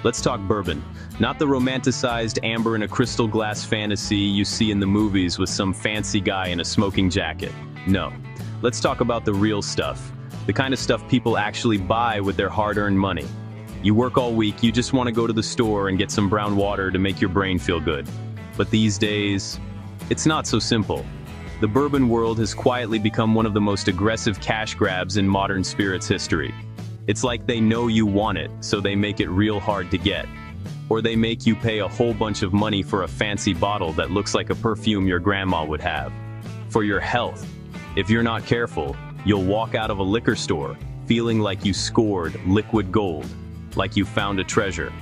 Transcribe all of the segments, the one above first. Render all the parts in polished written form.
Let's talk bourbon. Not the romanticized amber in a crystal glass fantasy you see in the movies with some fancy guy in a smoking jacket. No. Let's talk about the real stuff. The kind of stuff people actually buy with their hard-earned money. You work all week, you just want to go to the store and get some brown water to make your brain feel good. But these days, it's not so simple. The bourbon world has quietly become one of the most aggressive cash grabs in modern spirits history. It's like they know you want it, so they make it real hard to get. Or they make you pay a whole bunch of money for a fancy bottle that looks like a perfume your grandma would have. For your health. If you're not careful, you'll walk out of a liquor store feeling like you scored liquid gold, like you found a treasure.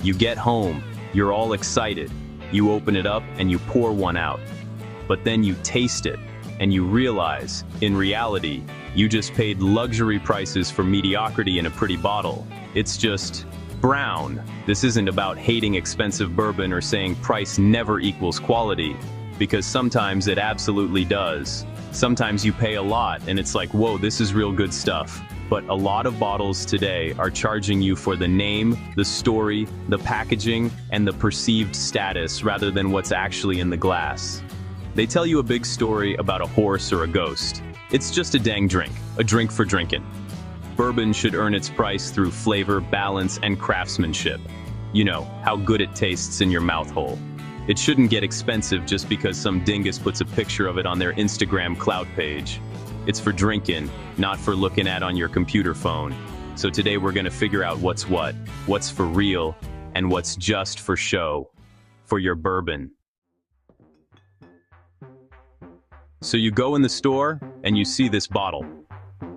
You get home, you're all excited. You open it up and you pour one out. But then you taste it, and you realize, in reality, you just paid luxury prices for mediocrity in a pretty bottle. It's just brown. This isn't about hating expensive bourbon or saying price never equals quality, because sometimes it absolutely does. Sometimes you pay a lot, and it's like, whoa, this is real good stuff. But a lot of bottles today are charging you for the name, the story, the packaging, and the perceived status rather than what's actually in the glass. They tell you a big story about a horse or a ghost. It's just a dang drink, a drink for drinking. Bourbon should earn its price through flavor, balance, and craftsmanship. You know, how good it tastes in your mouth hole. It shouldn't get expensive just because some dingus puts a picture of it on their Instagram clout page. It's for drinking, not for looking at on your computer phone. So today we're gonna figure out what's for real, and what's just for show, for your bourbon. So you go in the store, and you see this bottle.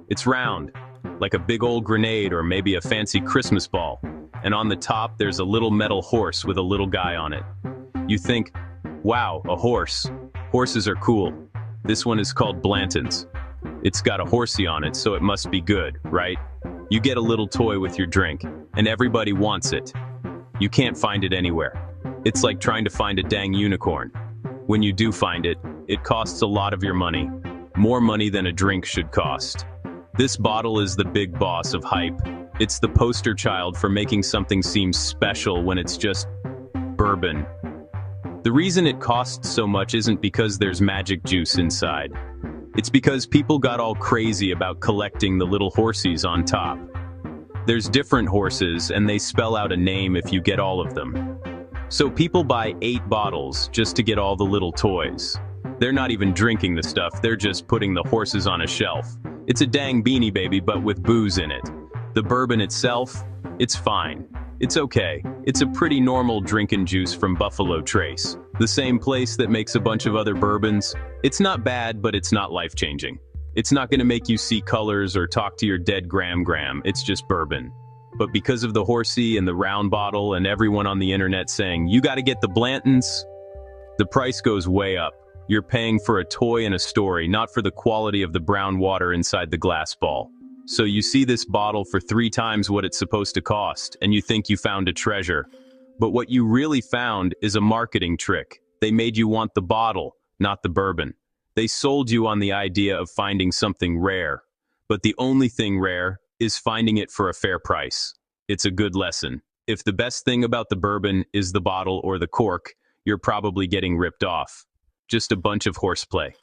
It's round, like a big old grenade or maybe a fancy Christmas ball. And on the top, there's a little metal horse with a little guy on it. You think, wow, a horse. Horses are cool. This one is called Blanton's. It's got a horsey on it, so it must be good, right? You get a little toy with your drink, and everybody wants it. You can't find it anywhere. It's like trying to find a dang unicorn. When you do find it, it costs a lot of your money. More money than a drink should cost. This bottle is the big boss of hype. It's the poster child for making something seem special when it's just bourbon. The reason it costs so much isn't because there's magic juice inside. It's because people got all crazy about collecting the little horsies on top. There's different horses, and they spell out a name if you get all of them. So people buy 8 bottles just to get all the little toys. They're not even drinking the stuff, they're just putting the horses on a shelf. It's a dang Beanie Baby, but with booze in it. The bourbon itself, it's fine. It's okay. It's a pretty normal drinkin' juice from Buffalo Trace. The same place that makes a bunch of other bourbons. It's not bad, but it's not life-changing. It's not gonna make you see colors or talk to your dead gram. It's just bourbon. But because of the horsey and the round bottle and everyone on the internet saying, you gotta get the Blantons, the price goes way up. You're paying for a toy and a story, not for the quality of the brown water inside the glass ball. So you see this bottle for 3 times what it's supposed to cost, and you think you found a treasure. But what you really found is a marketing trick. They made you want the bottle, not the bourbon. They sold you on the idea of finding something rare. But the only thing rare is finding it for a fair price. It's a good lesson. If the best thing about the bourbon is the bottle or the cork, you're probably getting ripped off. Just a bunch of horseplay.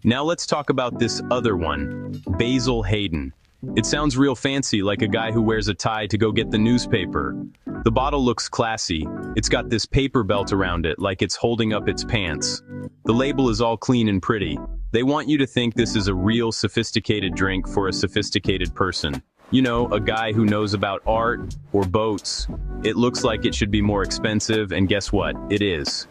Now let's talk about this other one, Basil Hayden. It sounds real fancy, like a guy who wears a tie to go get the newspaper. The bottle looks classy. It's got this paper belt around it, like it's holding up its pants. The label is all clean and pretty. They want you to think this is a real sophisticated drink for a sophisticated person. You know, a guy who knows about art or boats. It looks like it should be more expensive, and guess what? It is.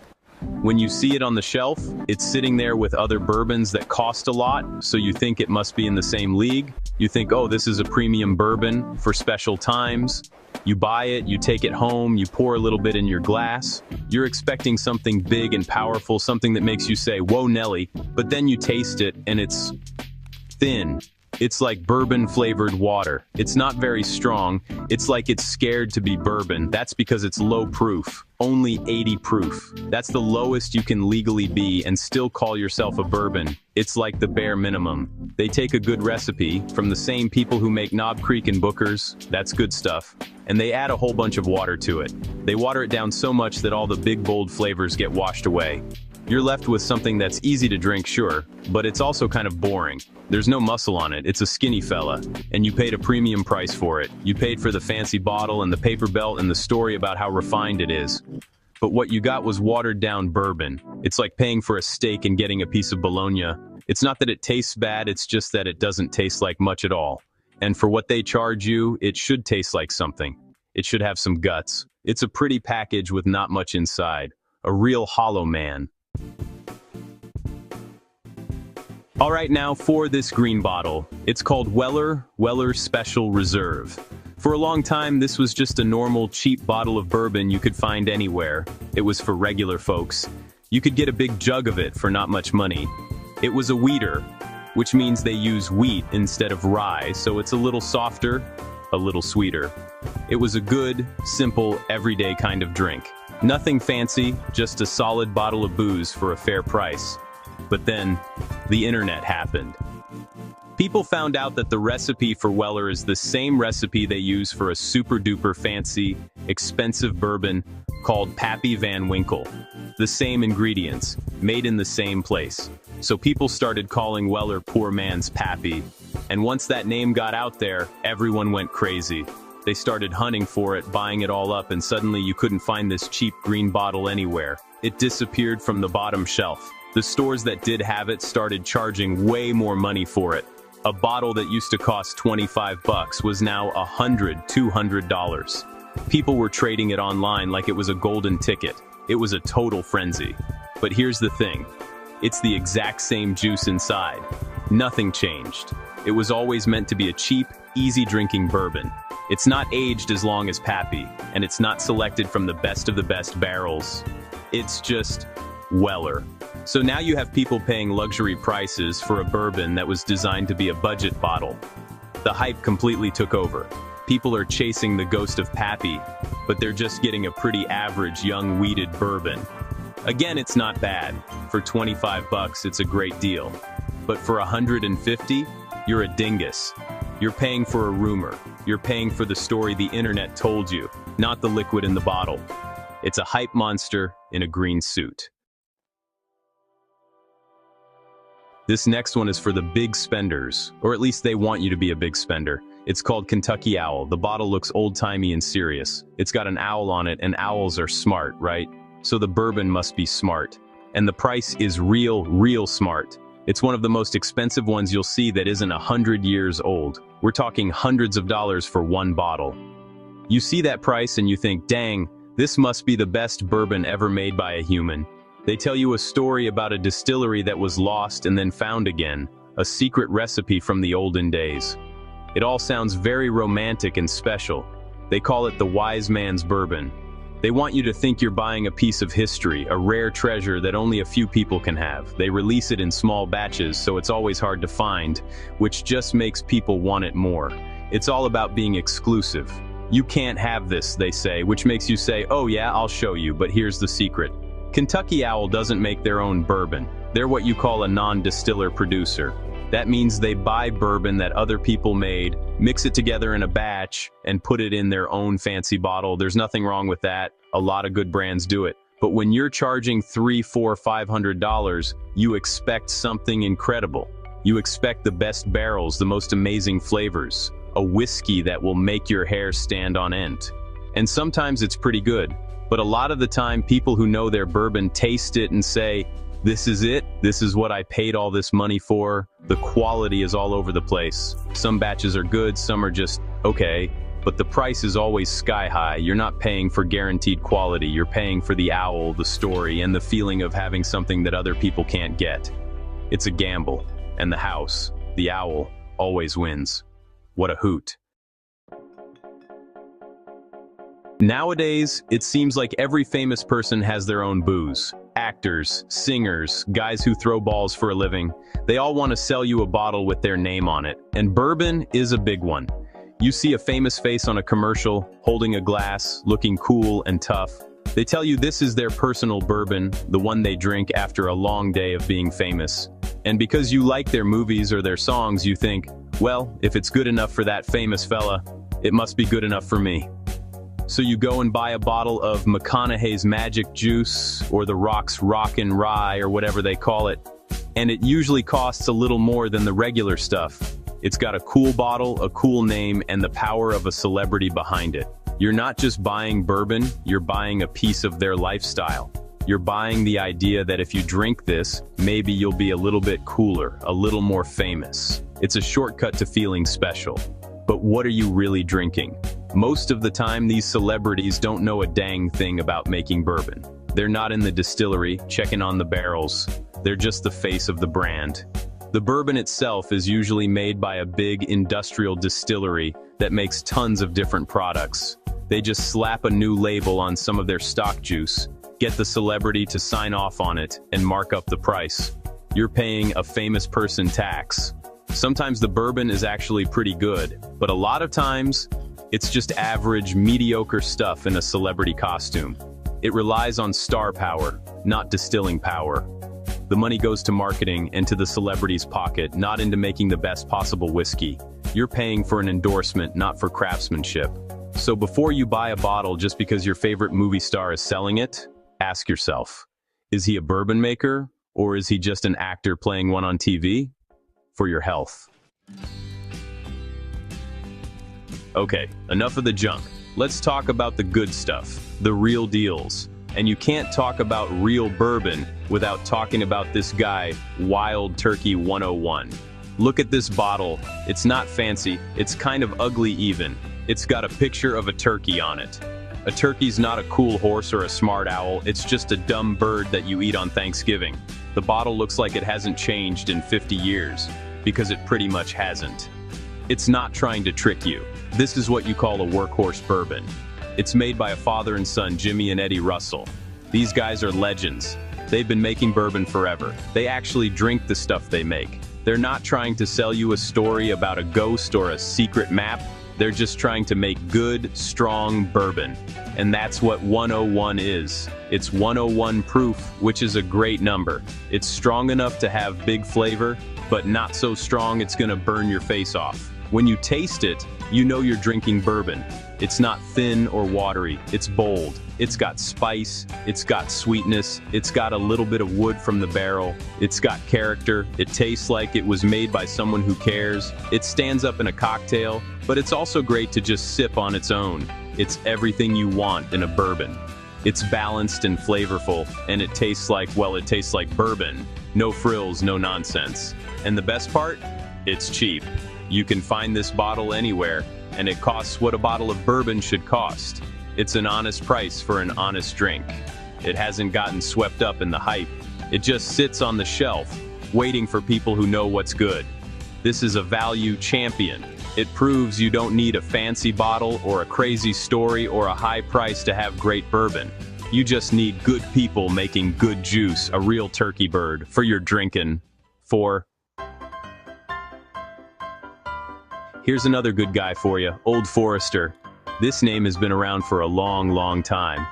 When you see it on the shelf, it's sitting there with other bourbons that cost a lot, so you think it must be in the same league. You think, oh, this is a premium bourbon for special times. You buy it, you take it home, you pour a little bit in your glass. You're expecting something big and powerful, something that makes you say, whoa, Nelly, but then you taste it and it's thin. It's like bourbon-flavored water. It's not very strong. It's like it's scared to be bourbon. That's because it's low proof. Only 80 proof. That's the lowest you can legally be and still call yourself a bourbon. It's like the bare minimum. They take a good recipe from the same people who make Knob Creek and Booker's, that's good stuff, and they add a whole bunch of water to it. They water it down so much that all the big bold flavors get washed away. You're left with something that's easy to drink, sure, but it's also kind of boring. There's no muscle on it, it's a skinny fella, and you paid a premium price for it. You paid for the fancy bottle and the paper belt and the story about how refined it is. But what you got was watered down bourbon. It's like paying for a steak and getting a piece of bologna. It's not that it tastes bad, it's just that it doesn't taste like much at all. And for what they charge you, it should taste like something. It should have some guts. It's a pretty package with not much inside. A real hollow man. All right, now for this green bottle. It's called Weller Special Reserve. For a long time, this was just a normal, cheap bottle of bourbon you could find anywhere. It was for regular folks. You could get a big jug of it for not much money. It was a wheater, which means they use wheat instead of rye, so it's a little softer, a little sweeter. It was a good, simple, everyday kind of drink. Nothing fancy, just a solid bottle of booze for a fair price. But then, the internet happened. People found out that the recipe for Weller is the same recipe they use for a super-duper fancy, expensive bourbon called Pappy Van Winkle. The same ingredients, made in the same place. So people started calling Weller poor man's Pappy. And once that name got out there, everyone went crazy. They started hunting for it, buying it all up, and suddenly you couldn't find this cheap green bottle anywhere. It disappeared from the bottom shelf. The stores that did have it started charging way more money for it. A bottle that used to cost $25 was now $100, $200. People were trading it online like it was a golden ticket. It was a total frenzy. But here's the thing. It's the exact same juice inside. Nothing changed. It was always meant to be a cheap, easy-drinking bourbon. It's not aged as long as Pappy, and it's not selected from the best barrels. It's just Weller. So now you have people paying luxury prices for a bourbon that was designed to be a budget bottle. The hype completely took over. People are chasing the ghost of Pappy, but they're just getting a pretty average young wheated bourbon. Again, it's not bad. For $25, it's a great deal. But for $150, you're a dingus. You're paying for a rumor. You're paying for the story the internet told you, not the liquid in the bottle. It's a hype monster in a green suit. This next one is for the big spenders, or at least they want you to be a big spender. It's called Kentucky Owl. The bottle looks old-timey and serious. It's got an owl on it, and owls are smart, right? So the bourbon must be smart. And the price is real smart. It's one of the most expensive ones you'll see that isn't 100 years old. We're talking hundreds of dollars for one bottle. You see that price and you think, dang, this must be the best bourbon ever made by a human. They tell you a story about a distillery that was lost and then found again, a secret recipe from the olden days. It all sounds very romantic and special. They call it the wise man's bourbon. They want you to think you're buying a piece of history, a rare treasure that only a few people can have. They release it in small batches, so it's always hard to find, which just makes people want it more. It's all about being exclusive. You can't have this, they say, which makes you say, oh yeah, I'll show you, but here's the secret. Kentucky Owl doesn't make their own bourbon. They're what you call a non-distiller producer. That means they buy bourbon that other people made, mix it together in a batch, and put it in their own fancy bottle. There's nothing wrong with that. A lot of good brands do it. But when you're charging $300, $400, $500, you expect something incredible. You expect the best barrels, the most amazing flavors, a whiskey that will make your hair stand on end. And sometimes it's pretty good. But a lot of the time, people who know their bourbon taste it and say, this is it, this is what I paid all this money for. The quality is all over the place. Some batches are good, some are just okay, but the price is always sky high. You're not paying for guaranteed quality, you're paying for the owl, the story, and the feeling of having something that other people can't get. It's a gamble, and the house, the owl, always wins. What a hoot. Nowadays, it seems like every famous person has their own booze. Actors, singers, guys who throw balls for a living. They all want to sell you a bottle with their name on it. And bourbon is a big one. You see a famous face on a commercial, holding a glass, looking cool and tough. They tell you this is their personal bourbon, the one they drink after a long day of being famous. And because you like their movies or their songs, you think, well, if it's good enough for that famous fella, it must be good enough for me. So you go and buy a bottle of McConaughey's Magic Juice, or The Rock's Rockin' Rye, or whatever they call it. And it usually costs a little more than the regular stuff. It's got a cool bottle, a cool name, and the power of a celebrity behind it. You're not just buying bourbon, you're buying a piece of their lifestyle. You're buying the idea that if you drink this, maybe you'll be a little bit cooler, a little more famous. It's a shortcut to feeling special. But what are you really drinking? Most of the time, these celebrities don't know a dang thing about making bourbon. They're not in the distillery, checking on the barrels. They're just the face of the brand. The bourbon itself is usually made by a big industrial distillery that makes tons of different products. They just slap a new label on some of their stock juice, get the celebrity to sign off on it, and mark up the price. You're paying a famous person tax. Sometimes the bourbon is actually pretty good, but a lot of times, it's just average, mediocre stuff in a celebrity costume. It relies on star power, not distilling power. The money goes to marketing and to the celebrity's pocket, not into making the best possible whiskey. You're paying for an endorsement, not for craftsmanship. So before you buy a bottle just because your favorite movie star is selling it, ask yourself, is he a bourbon maker, or is he just an actor playing one on TV? For your health. Okay, enough of the junk. Let's talk about the good stuff, the real deals. And you can't talk about real bourbon without talking about this guy, Wild Turkey 101. Look at this bottle. It's not fancy, it's kind of ugly even. It's got a picture of a turkey on it. A turkey's not a cool horse or a smart owl, it's just a dumb bird that you eat on Thanksgiving. The bottle looks like it hasn't changed in 50 years, because it pretty much hasn't. It's not trying to trick you. This is what you call a workhorse bourbon. It's made by a father and son, Jimmy and Eddie Russell. These guys are legends. They've been making bourbon forever. They actually drink the stuff they make. They're not trying to sell you a story about a ghost or a secret map. They're just trying to make good, strong bourbon. And that's what 101 is. It's 101 proof, which is a great number. It's strong enough to have big flavor, but not so strong it's gonna burn your face off. When you taste it, you know you're drinking bourbon. It's not thin or watery, it's bold. It's got spice, it's got sweetness, it's got a little bit of wood from the barrel, it's got character, it tastes like it was made by someone who cares. It stands up in a cocktail, but it's also great to just sip on its own. It's everything you want in a bourbon. It's balanced and flavorful, and it tastes like, well, it tastes like bourbon. No frills, no nonsense. And the best part? It's cheap. You can find this bottle anywhere, and it costs what a bottle of bourbon should cost. It's an honest price for an honest drink. It hasn't gotten swept up in the hype. It just sits on the shelf, waiting for people who know what's good. This is a value champion. It proves you don't need a fancy bottle or a crazy story or a high price to have great bourbon. You just need good people making good juice, a real turkey bird, for your drinking. Here's another good guy for you, Old Forester. This name has been around for a long, long time.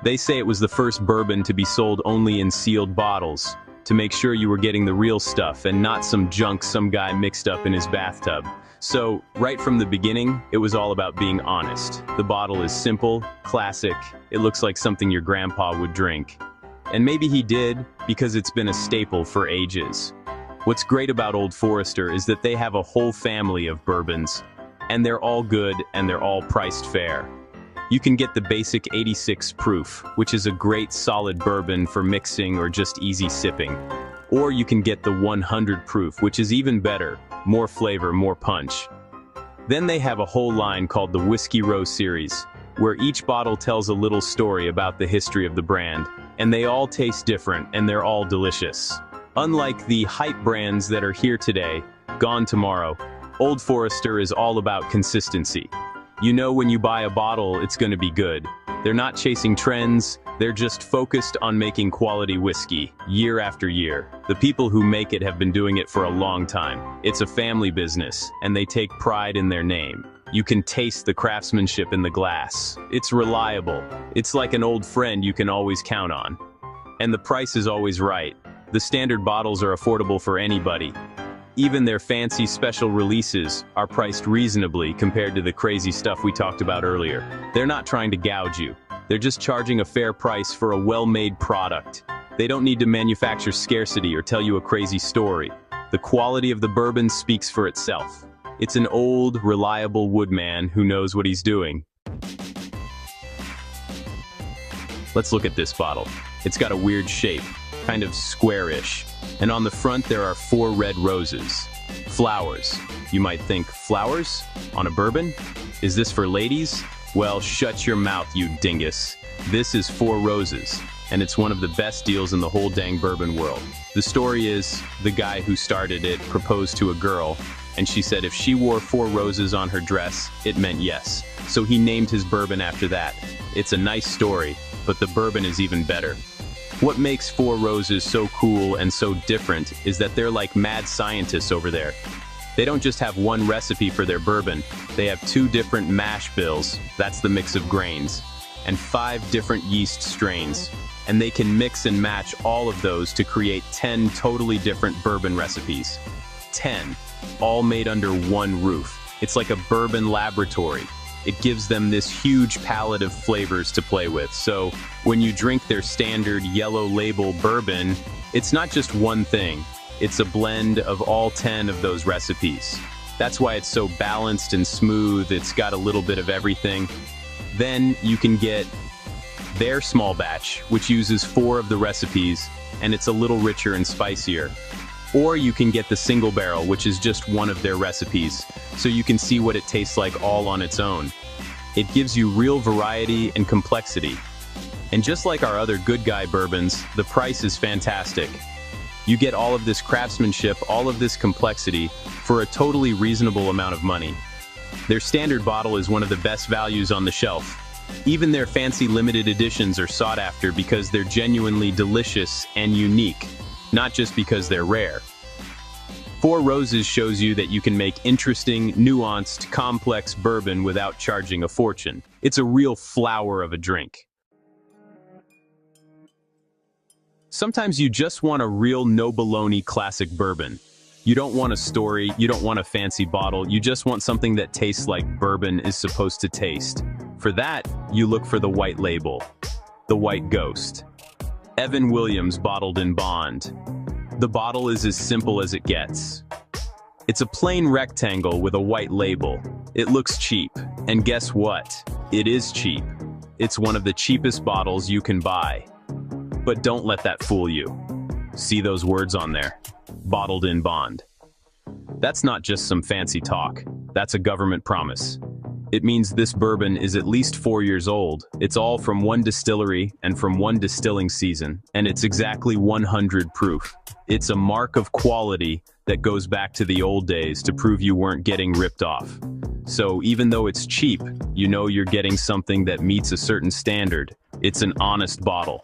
They say it was the first bourbon to be sold only in sealed bottles, to make sure you were getting the real stuff and not some junk some guy mixed up in his bathtub. So, right from the beginning, it was all about being honest. The bottle is simple, classic, it looks like something your grandpa would drink. And maybe he did, because it's been a staple for ages. What's great about Old Forester is that they have a whole family of bourbons, and they're all good and they're all priced fair. You can get the basic 86 proof, which is a great solid bourbon for mixing or just easy sipping. Or you can get the 100 proof, which is even better, more flavor, more punch. Then they have a whole line called the Whiskey Row series, where each bottle tells a little story about the history of the brand, and they all taste different and they're all delicious. Unlike the hype brands that are here today, gone tomorrow, Old Forester is all about consistency. You know when you buy a bottle, it's going to be good. They're not chasing trends, they're just focused on making quality whiskey, year after year. The people who make it have been doing it for a long time. It's a family business, and they take pride in their name. You can taste the craftsmanship in the glass. It's reliable. It's like an old friend you can always count on. And the price is always right. The standard bottles are affordable for anybody. Even their fancy special releases are priced reasonably compared to the crazy stuff we talked about earlier. They're not trying to gouge you. They're just charging a fair price for a well-made product. They don't need to manufacture scarcity or tell you a crazy story. The quality of the bourbon speaks for itself. It's an old, reliable woodman who knows what he's doing. Let's look at this bottle. It's got a weird shape, kind of squarish. And on the front there are 4 red roses. Flowers. You might think, flowers? On a bourbon? Is this for ladies? Well, shut your mouth, you dingus. This is 4 roses, and it's one of the best deals in the whole dang bourbon world. The story is, the guy who started it proposed to a girl, and she said if she wore 4 roses on her dress, it meant yes. So he named his bourbon after that. It's a nice story, but the bourbon is even better. What makes 4 Roses so cool and so different is that they're like mad scientists over there. They don't just have one recipe for their bourbon, they have 2 different mash bills, that's the mix of grains, and 5 different yeast strains. And they can mix and match all of those to create 10 totally different bourbon recipes. 10, all made under one roof. It's like a bourbon laboratory. It gives them this huge palette of flavors to play with. So when you drink their standard yellow label bourbon, it's not just one thing. It's a blend of all 10 of those recipes. That's why it's so balanced and smooth. It's got a little bit of everything. Then you can get their small batch, which uses 4 of the recipes, and it's a little richer and spicier. Or you can get the single barrel, which is just one of their recipes, so you can see what it tastes like all on its own. It gives you real variety and complexity. And just like our other Good Guy bourbons, the price is fantastic. You get all of this craftsmanship, all of this complexity, for a totally reasonable amount of money. Their standard bottle is one of the best values on the shelf. Even their fancy limited editions are sought after because they're genuinely delicious and unique, not just because they're rare. 4 Roses shows you that you can make interesting, nuanced, complex bourbon without charging a fortune. It's a real flower of a drink. Sometimes you just want a real no-baloney classic bourbon. You don't want a story, you don't want a fancy bottle, you just want something that tastes like bourbon is supposed to taste. For that, you look for the white label, the White Ghost. Evan Williams bottled in bond. The bottle is as simple as it gets. It's a plain rectangle with a white label. It looks cheap, and guess what? It is cheap. It's one of the cheapest bottles you can buy. But don't let that fool you. See those words on there? Bottled in bond. That's not just some fancy talk. That's a government promise. It means this bourbon is at least 4 years old. It's all from one distillery and from one distilling season, and it's exactly 100 proof. It's a mark of quality that goes back to the old days to prove you weren't getting ripped off. So even though it's cheap, you know you're getting something that meets a certain standard. It's an honest bottle.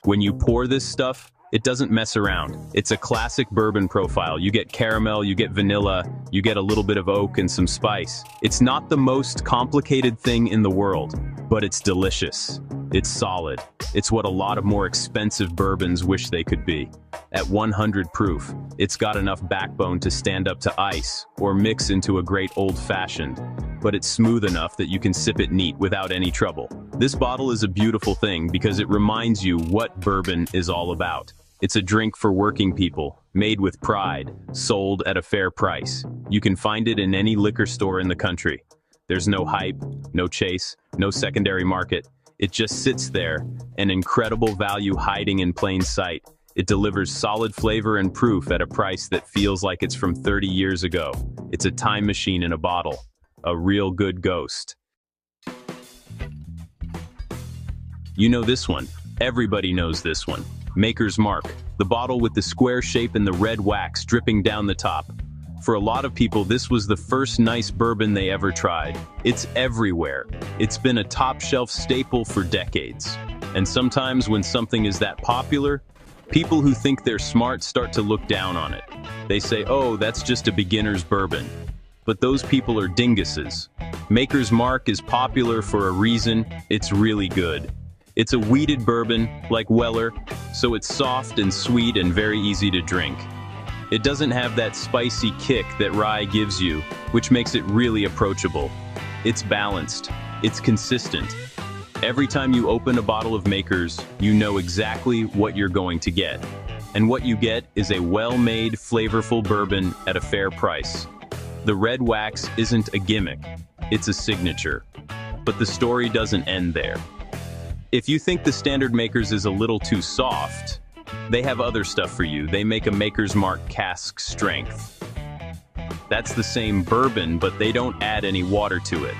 When you pour this stuff, it doesn't mess around. It's a classic bourbon profile. You get caramel, you get vanilla, you get a little bit of oak and some spice. It's not the most complicated thing in the world, but it's delicious. It's solid. It's what a lot of more expensive bourbons wish they could be. At 100 proof, it's got enough backbone to stand up to ice or mix into a great old-fashioned, but it's smooth enough that you can sip it neat without any trouble. This bottle is a beautiful thing because it reminds you what bourbon is all about. It's a drink for working people, made with pride, sold at a fair price. You can find it in any liquor store in the country. There's no hype, no chase, no secondary market. It just sits there, an incredible value hiding in plain sight. It delivers solid flavor and proof at a price that feels like it's from 30 years ago. It's a time machine in a bottle. A real good ghost. You know this one. Everybody knows this one. Maker's Mark, the bottle with the square shape and the red wax dripping down the top. For a lot of people, this was the first nice bourbon they ever tried. It's everywhere. It's been a top-shelf staple for decades. And sometimes when something is that popular, people who think they're smart start to look down on it. They say, oh, that's just a beginner's bourbon. But those people are dinguses. Maker's Mark is popular for a reason. It's really good. It's a wheated bourbon, like Weller, so it's soft and sweet and very easy to drink. It doesn't have that spicy kick that rye gives you, which makes it really approachable. It's balanced. It's consistent. Every time you open a bottle of Maker's, you know exactly what you're going to get. And what you get is a well-made, flavorful bourbon at a fair price. The red wax isn't a gimmick. It's a signature. But the story doesn't end there. If you think the standard Maker's is a little too soft, they have other stuff for you. They make a Maker's Mark cask strength. That's the same bourbon, but they don't add any water to it.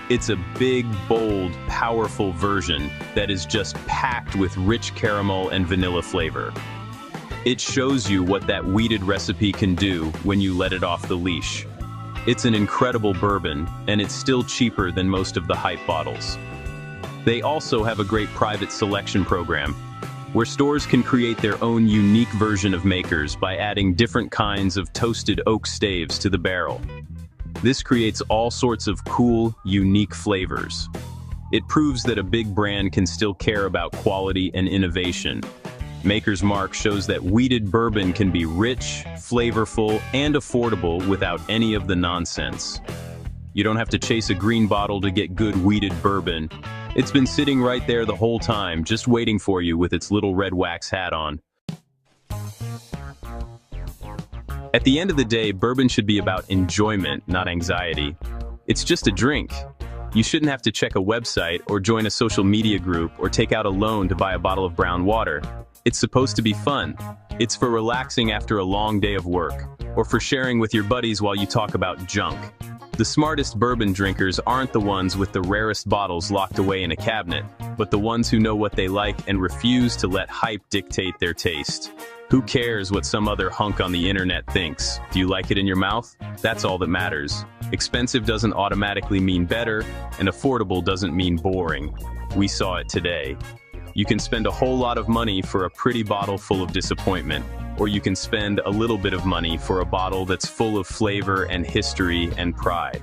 It's a big, bold, powerful version that is just packed with rich caramel and vanilla flavor. It shows you what that wheated recipe can do when you let it off the leash. It's an incredible bourbon, and it's still cheaper than most of the hype bottles. They also have a great private selection program, where stores can create their own unique version of Maker's by adding different kinds of toasted oak staves to the barrel. This creates all sorts of cool, unique flavors. It proves that a big brand can still care about quality and innovation. Maker's Mark shows that wheated bourbon can be rich, flavorful, and affordable without any of the nonsense. You don't have to chase a green bottle to get good wheated bourbon. It's been sitting right there the whole time, just waiting for you with its little red wax hat on. At the end of the day, bourbon should be about enjoyment, not anxiety. It's just a drink. You shouldn't have to check a website or join a social media group or take out a loan to buy a bottle of brown water. It's supposed to be fun. It's for relaxing after a long day of work, or for sharing with your buddies while you talk about junk. The smartest bourbon drinkers aren't the ones with the rarest bottles locked away in a cabinet, but the ones who know what they like and refuse to let hype dictate their taste. Who cares what some other hunk on the internet thinks? Do you like it in your mouth? That's all that matters. Expensive doesn't automatically mean better, and affordable doesn't mean boring. We saw it today. You can spend a whole lot of money for a pretty bottle full of disappointment, or you can spend a little bit of money for a bottle that's full of flavor and history and pride.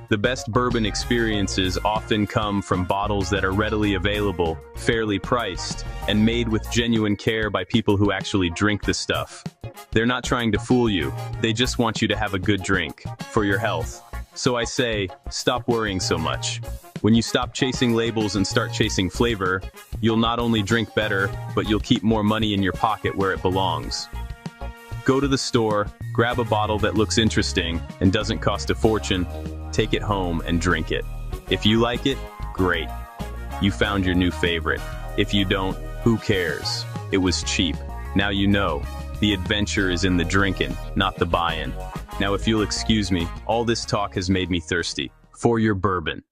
The best bourbon experiences often come from bottles that are readily available, fairly priced, and made with genuine care by people who actually drink the stuff. They're not trying to fool you, they just want you to have a good drink, for your health. So I say, stop worrying so much. When you stop chasing labels and start chasing flavor, you'll not only drink better, but you'll keep more money in your pocket where it belongs. Go to the store, grab a bottle that looks interesting and doesn't cost a fortune, take it home and drink it. If you like it, great. You found your new favorite. If you don't, who cares? It was cheap. Now you know. The adventure is in the drinking, not the buying. Now if you'll excuse me, all this talk has made me thirsty. For your bourbon.